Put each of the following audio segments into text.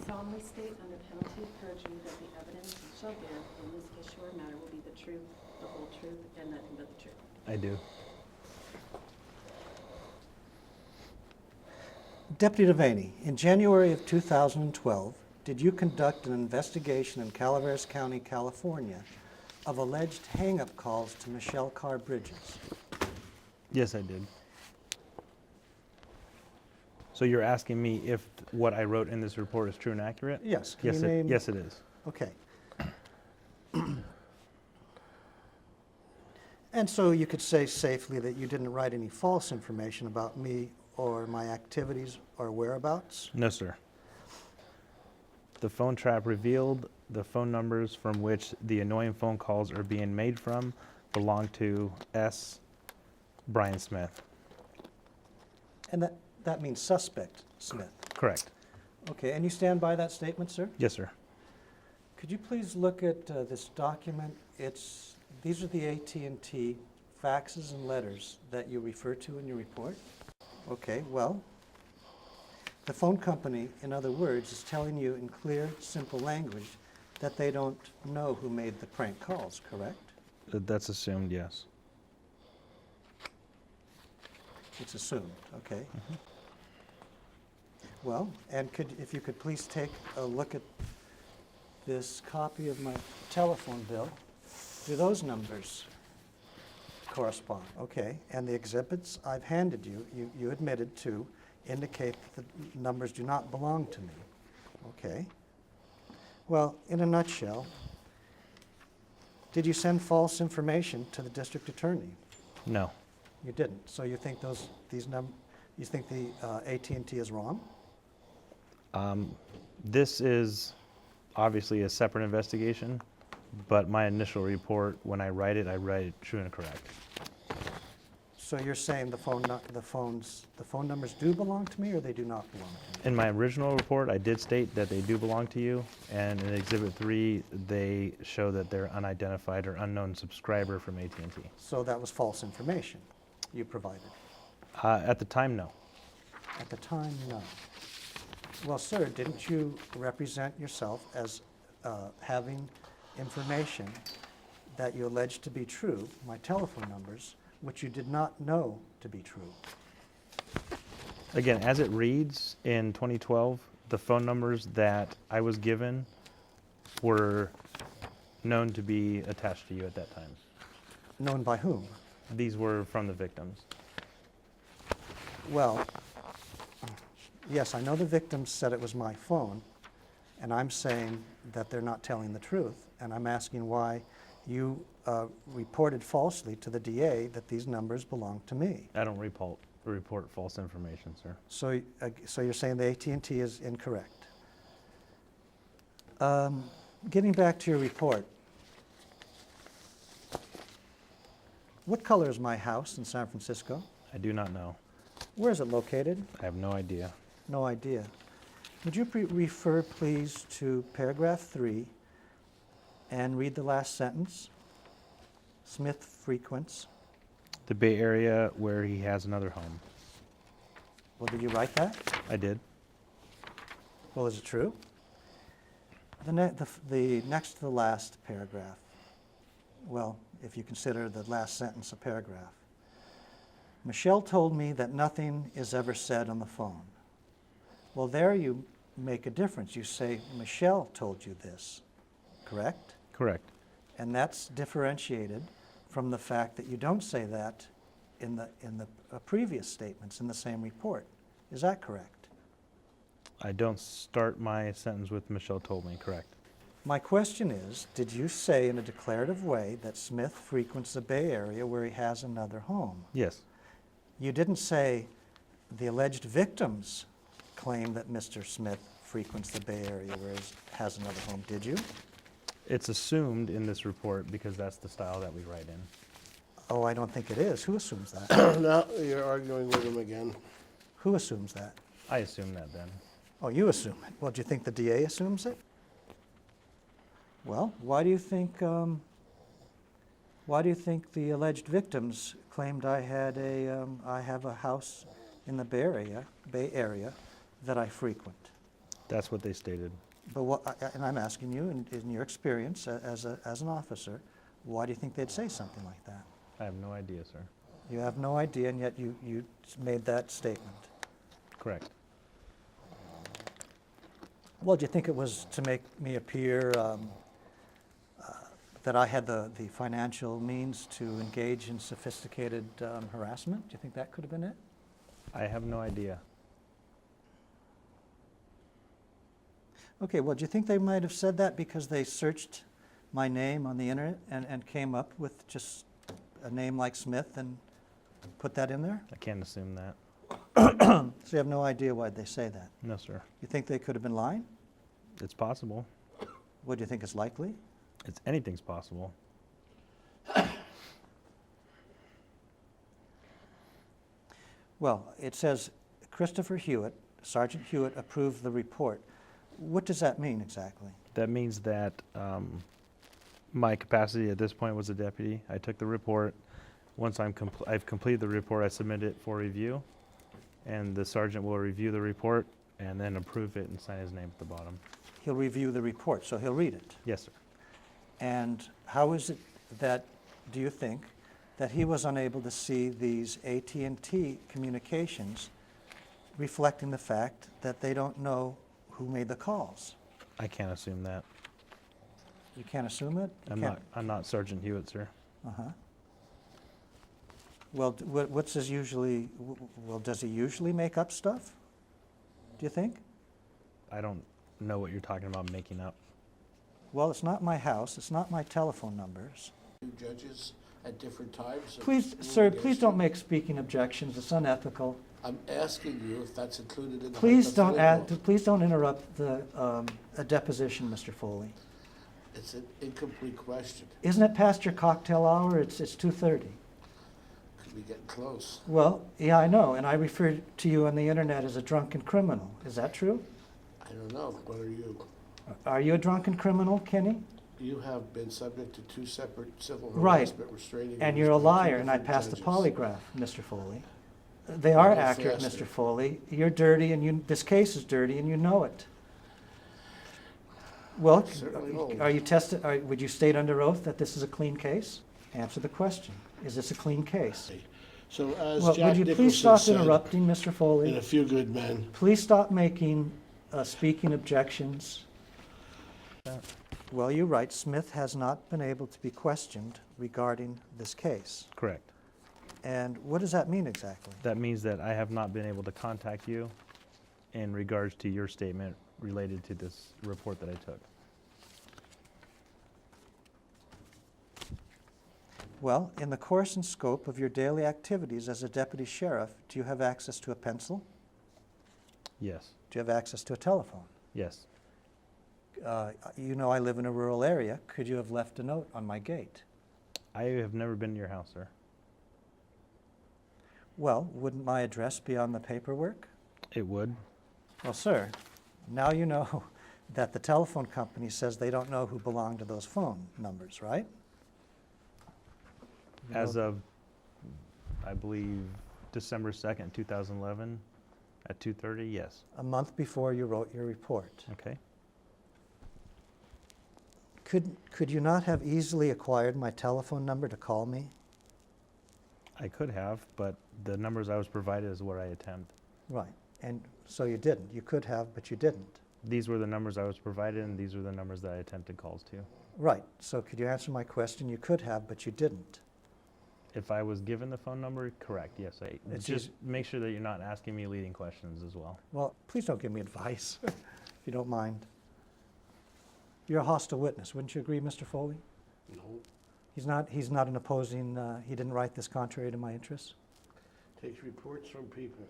solemnly state under penalty of perjury that the evidence you shall bear in this case or matter will be the truth, the whole truth, and nothing but the truth? I do. Deputy Devaney, in January of 2012, did you conduct an investigation in Calaveras County, California, of alleged hang-up calls to Michelle Carr Bridges? Yes, I did. So you're asking me if what I wrote in this report is true and accurate? Yes. Yes, yes, it is. Okay. And so you could say safely that you didn't write any false information about me or my activities or whereabouts? No, sir. The phone trap revealed the phone numbers from which the annoying phone calls are being made from belong to S. Brian Smith. And that means suspect Smith. Correct. Okay, and you stand by that statement, sir? Yes, sir. Could you please look at this document? These are the AT&T faxes and letters that you refer to in your report. Okay, well, the phone company, in other words, is telling you in clear, simple language that they don't know who made the prank calls, correct? That's assumed, yes. It's assumed, okay. Well, and if you could please take a look at this copy of my telephone bill. Do those numbers correspond? Okay, and the exhibits I've handed you, you admitted to indicate that the numbers do not belong to me. Okay. Well, in a nutshell, did you send false information to the district attorney? No. You didn't. So you think you think the AT&T is wrong? This is obviously a separate investigation, but my initial report, when I write it true and correct. So you're saying the phone numbers do belong to me, or they do not belong to me? In my original report, I did state that they do belong to you, and in Exhibit 3, they show that they're unidentified or unknown subscriber from AT&T. So that was false information you provided? At the time, no. At the time, no. Well, sir, didn't you represent yourself as having information that you alleged to be true, my telephone numbers, which you did not know to be true? Again, as it reads in 2012, the phone numbers that I was given were known to be attached to you at that time. Known by whom? These were from the victims. Well, yes, I know the victims said it was my phone, and I'm saying that they're not telling the truth, and I'm asking why you reported falsely to the DA that these numbers belong to me. I don't report false information, sir. So you're saying the AT&T is incorrect. Getting back to your report, what color is my house in San Francisco? I do not know. Where is it located? I have no idea. No idea. Would you refer, please, to paragraph 3 and read the last sentence? Smith frequents. The Bay Area where he has another home. Well, did you write that? I did. Well, is it true? The next to the last paragraph. Well, if you consider the last sentence a paragraph. Michelle told me that nothing is ever said on the phone. Well, there you make a difference. You say, Michelle told you this, correct? Correct. And that's differentiated from the fact that you don't say that in the previous statements in the same report. Is that correct? I don't start my sentence with Michelle told me, correct. My question is, did you say in a declarative way that Smith frequents the Bay Area where he has another home? Yes. You didn't say the alleged victims claim that Mr. Smith frequents the Bay Area where he has another home, did you? It's assumed in this report because that's the style that we write in. Oh, I don't think it is. Who assumes that? Now you're arguing with him again. Who assumes that? I assume that then. Oh, you assume it. Well, do you think the DA assumes it? Well, why do you think the alleged victims claimed I have a house in the Bay Area that I frequent? That's what they stated. But and I'm asking you, in your experience as an officer, why do you think they'd say something like that? I have no idea, sir. You have no idea, and yet you made that statement. Correct. Well, do you think it was to make me appear that I had the financial means to engage in sophisticated harassment? Do you think that could have been it? I have no idea. Okay, well, do you think they might have said that because they searched my name on the internet and came up with just a name like Smith and put that in there? I can't assume that. So you have no idea why they say that? No, sir. You think they could have been lying? It's possible. What do you think is likely? Anything's possible. Well, it says Christopher Hewitt, Sergeant Hewitt approved the report. What does that mean exactly? That means that my capacity at this point was a deputy. I took the report. Once I've completed the report, I submit it for review, and the sergeant will review the report and then approve it and sign his name at the bottom. He'll review the report, so he'll read it. Yes, sir. And how is it that, do you think, that he was unable to see these AT&T communications reflecting the fact that they don't know who made the calls? I can't assume that. You can't assume it? You I'm not Sergeant Hewitt, sir. Uh-huh. Well, what's his usually, well, does he usually make up stuff? Do you think? I don't know what you're talking about making up. Well, it's not my house, it's not my telephone numbers. Two judges at different times? Please, sir, please don't make speaking objections, it's unethical. I'm asking you if that's included in the Please don't hypothetical. please don't interrupt a deposition, Mr. Foley. It's an incomplete question. Isn't it past your cocktail hour? It's 2:30. Could be getting close. Well, yeah, I know, and I referred to you on the internet as a drunken criminal. Is that true? I don't know. What are you? Are you a drunken criminal, Kenny? You have been subject to two separate civil Right. harassment restraining And orders you're a by two liar, and I different passed the judges. polygraph, Mr. Foley. They are Go accurate, faster. Mr. Foley. You're dirty, and this case is dirty, and you know it. Well, Certainly won't. are you tested? Would you state under oath that this is a clean case? Answer the question. Is this a clean case? So as Well, Jack would you please Nicholson stop said interrupting, Mr. in Foley? A Few Good Men, Please stop making speaking objections. Well, you're right. Smith has not been able to be questioned regarding this case. Correct. And what does that mean exactly? That means that I have not been able to contact you in regards to your statement related to this report that I took. Well, in the course and scope of your daily activities as a deputy sheriff, do you have access to a pencil? Yes. Do you have access to a telephone? Yes. You know I live in a rural area. Could you have left a note on my gate? I have never been to your house, sir. Well, wouldn't my address be on the paperwork? It would. Well, sir, now you know that the telephone company says they don't know who belonged to those phone numbers, right? You As know- of, I believe, December 2nd, 2011, at 2:30, yes. A month before you wrote your report. Okay. Could you not have easily acquired my telephone number to call me? I could have, but the numbers I was provided is what I attempt. Right, and so you didn't. You could have, but you didn't. These were the numbers I was provided, and these were the numbers that I attempted calls to. Right, so could you answer my question? You could have, but you didn't. If I was given the phone number, correct, yes. It's Just make sure that you're not asking me leading questions as well. Well, please don't give me advice, if you don't mind. You're a hostile witness, wouldn't you agree, Mr. Foley? no, He's not an opposing, he didn't write this contrary to my interests? takes reports from people,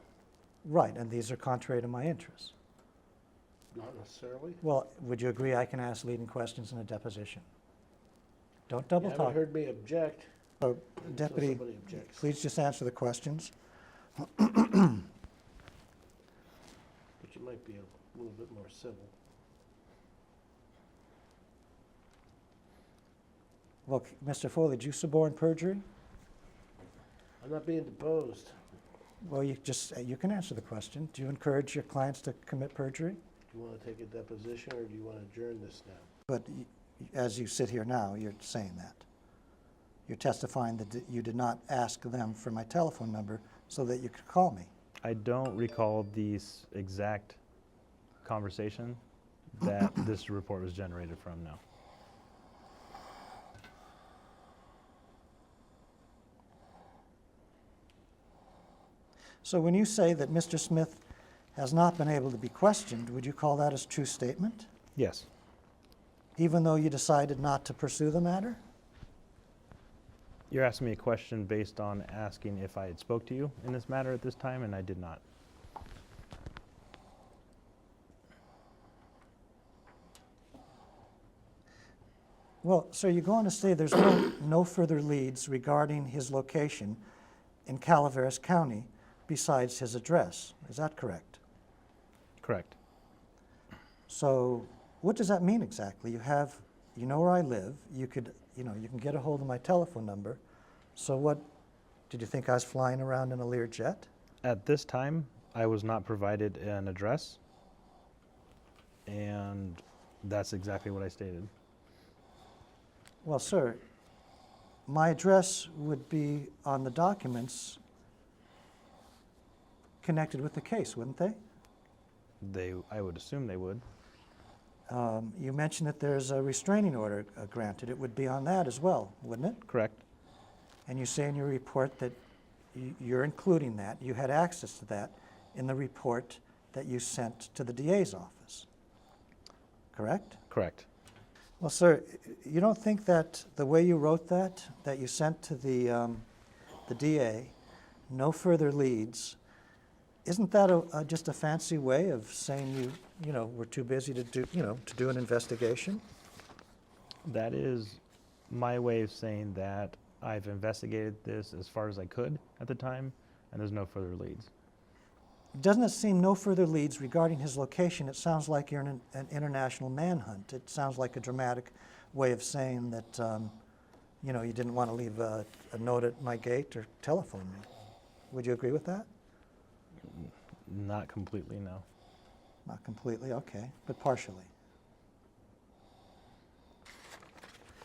Right, and these are contrary to my interests. not necessarily. Well, would you agree I can ask leading questions in a deposition? Don't You double haven't talk. heard me object Oh, until Deputy, somebody objects. please just answer the questions. But you might be a little bit more civil. Well, Mr. Foley, did you suborn perjury? I'm not being deposed. Well, you can answer the question. Do you encourage your clients to commit perjury? Do you want to take a deposition, or do you want to adjourn this now? But as you sit here now, you're saying that. You're testifying that you did not ask them for my telephone number so that you could call me. I don't recall the exact conversation that this report was generated from, no. So when you say that Mr. Smith has not been able to be questioned, would you call that a true statement? Yes, Even though you decided not to pursue the matter? you're asking me a question based on asking if I had spoke to you in this matter at this time, and I did not. Well, sir, you go on to say there's no further leads regarding his location in Calaveras County besides his address. Is that correct? Correct. So what does that mean exactly? You know where I live, you can get a hold of my telephone number. So what, did you think I was flying around in a Learjet? At this time, I was not provided an address, and that's exactly what I stated. Well, sir, my address would be on the documents connected with the case, wouldn't they? I would assume they would. You mentioned that there's a restraining order granted. It would be on that as well, wouldn't it? Correct. And you say in your report that you're including that, you had access to that in the report that you sent to the DA's office, correct? Correct. Well, sir, you don't think that the way you wrote that you sent to the DA, no further leads, isn't that just a fancy way of saying we're too busy to do an investigation? That is my way of saying that I've investigated this as far as I could at the time, and there's no further leads. Doesn't it seem no further leads regarding his location? It sounds like you're in an international manhunt. It sounds like a dramatic way of saying that, you didn't want to leave a note at my gate or telephone me. Would you agree with that? Not completely, no. Not completely, okay, but partially.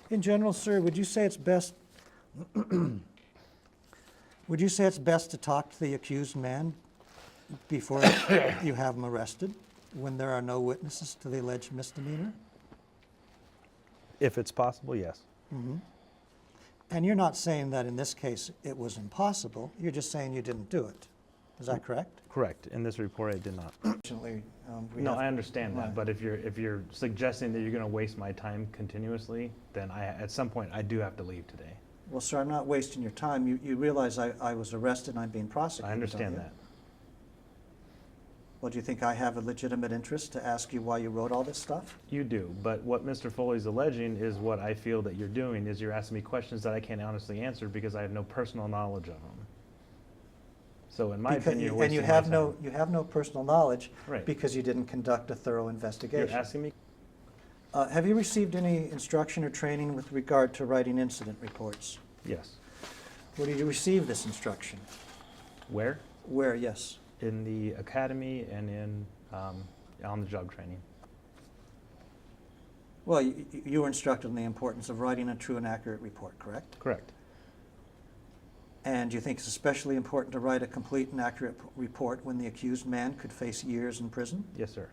In general, sir, would you say it's best to talk to the accused man before you have him arrested when there are no witnesses to the alleged misdemeanor? If it's possible, yes. Mm-hmm. And you're not saying that in this case it was impossible. You're just saying you didn't do it. Is that correct? Correct. In this report, I did not. Fortunately, No, I understand that, Right. but if you're suggesting that you're going to waste my time continuously, then at some point I do have to leave today. Well, sir, I'm not wasting your time. You realize I was arrested and I'm being prosecuted, I understand don't you? that. Well, do you think I have a legitimate interest to ask you why you wrote all this stuff? You do, but what Mr. Foley's alleging is what I feel that you're doing, is you're asking me questions that I can't honestly answer because I have no personal knowledge of them. So in my opinion, you're wasting my time. You have no personal knowledge Right. because you didn't conduct a thorough investigation. You're asking me? Have you received any instruction or training with regard to writing incident reports? Yes. Where did you receive this instruction? Where? Where, yes. In the academy and in on-the-job training. Well, you were instructed on the importance of writing a true and accurate report, correct? Correct. And do you think it's especially important to write a complete and accurate report when the accused man could face years in prison? Yes, sir.